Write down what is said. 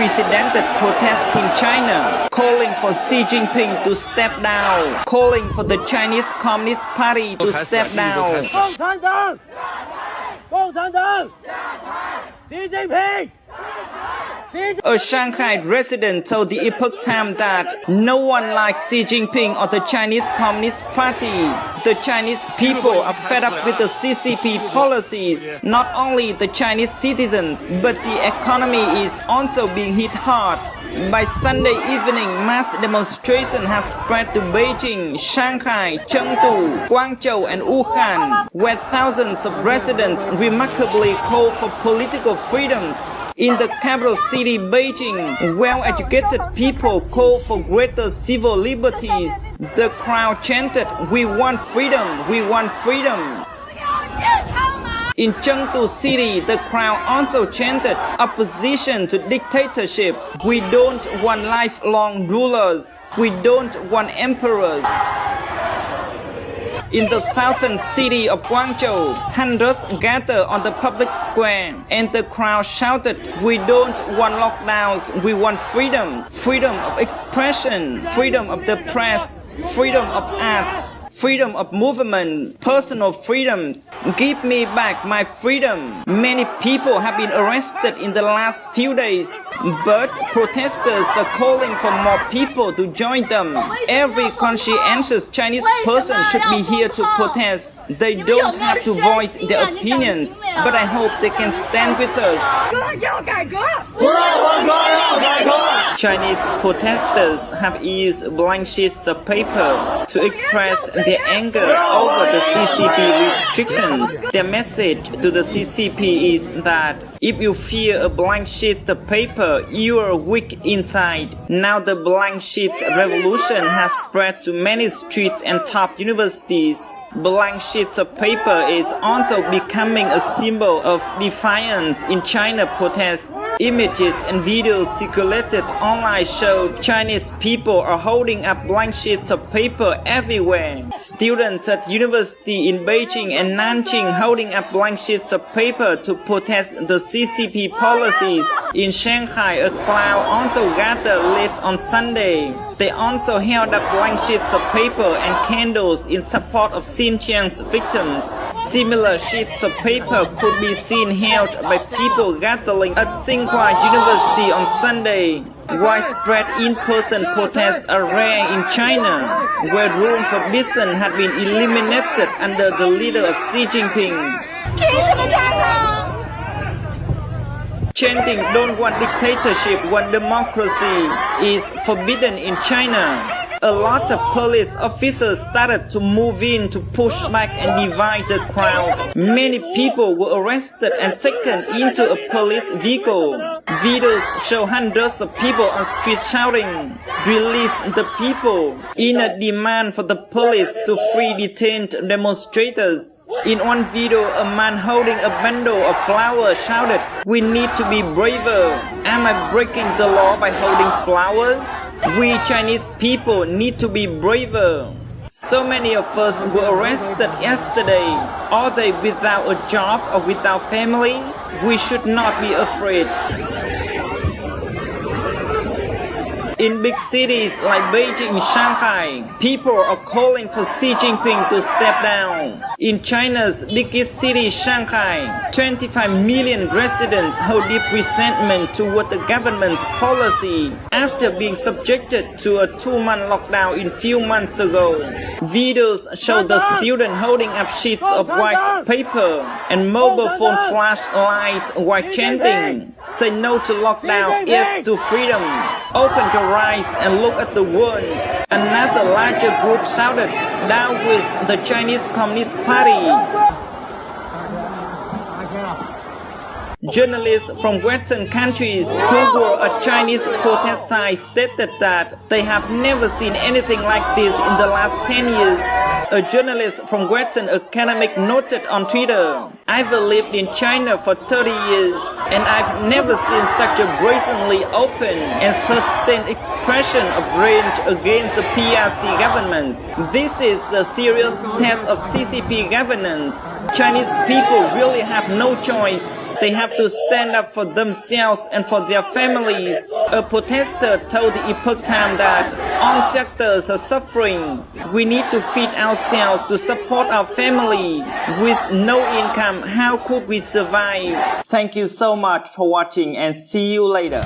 unprecedented protests in China, calling for Xi Jingping to step down, calling for the Chinese Communist Party to step down. 共产党，共产党，习近平。 A Shanghai resident told the Epoch Times that no one likes Xi Jinping or the Chinese Communist Party. The Chinese people are fed up with the CCP policies. Not only the Chinese citizens, but the economy is also being hit hard. By Sunday evening, mass demonstration has spread to Beijing, Shanghai, Chengdu, Guangzhou and Wuhan, where thousands of residents remarkably call for political freedoms. In the capital city, Beijing, well-educated people call for greater civil liberties. The crowd chanted, "We want freedom, we want freedom." In Chengdu City, the crowd also chanted opposition to dictatorship. "We don't want lifelong rulers. We don't want emperors." In the southern city of Guangzhou, hundreds gathered on the public square and the crowd shouted, "We don't want lockdowns, we want freedom, freedom of expression, freedom of the press, freedom of art, freedom of movement, personal freedoms. Give me back my freedom." Many people have been arrested in the last few days, but protesters are calling for more people to join them. Every conscientious Chinese person should be here to protest. They don't have to voice their opinions, but I hope they can stand with us. Chinese protesters have used blank sheets of paper to express their anger over the CCP restrictions. Their message to the CCP is that if you fear a blank sheet of paper, you are weak inside. Now the blank sheet revolution has spread to many streets and top universities. Blank sheets of paper is also becoming a symbol of defiance in China protests. Images and videos circulated online show Chinese people are holding up blank sheets of paper everywhere. Students at university in Beijing and Nanjing holding up blank sheets of paper to protest the CCP policies. In Shanghai, a crowd also gathered late on Sunday. They also held up blank sheets of paper and candles in support of Xinjiang's victims. Similar sheets of paper could be seen held by people gathering at Tsinghua University on Sunday. Widespread in-person protests are rare in China, where room for dissent had been eliminated under the leader of Xi Jinping. Chanting "Don't want dictatorship, want democracy" is forbidden in China. A lot of police officers started to move in to push back and divide the crowd. Many people were arrested and taken into a police vehicle. Videos show hundreds of people on streets shouting, "Release the people," in a demand for the police to free detained demonstrators. In one video, a man holding a bundle of flowers shouted, "We need to be braver. Am I breaking the law by holding flowers? We Chinese people need to be braver." So many of us were arrested yesterday. Are they without a job or without family? We should not be afraid. In big cities like Beijing and Shanghai, people are calling for Xi Jinping to step down. In China's biggest city, Shanghai, 25 million residents hold deep resentment toward the government's policy after being subjected to a 2-month lockdown a few months ago. Videos show the student holding up sheets of white paper and mobile phone flashlights while chanting, "Say no to lockdown, yes to freedom. Open your eyes and look at the world." Another larger group shouted, "Down with the Chinese Communist Party." Journalists from Western countries who were at Chinese protest sites stated that they have never seen anything like this in the last 10 years. A journalist from Western academic noted on Twitter, "I've lived in China for 30 years and I've never seen such a brazenly open and sustained expression of rage against the PRC government. This is a serious test of CCP governance. Chinese people really have no choice. They have to stand up for themselves and for their families. A protester told the Epoch Times that all sectors are suffering. We need to feed ourselves to support our family. With no income, how could we survive? Thank you so much for watching and see you later.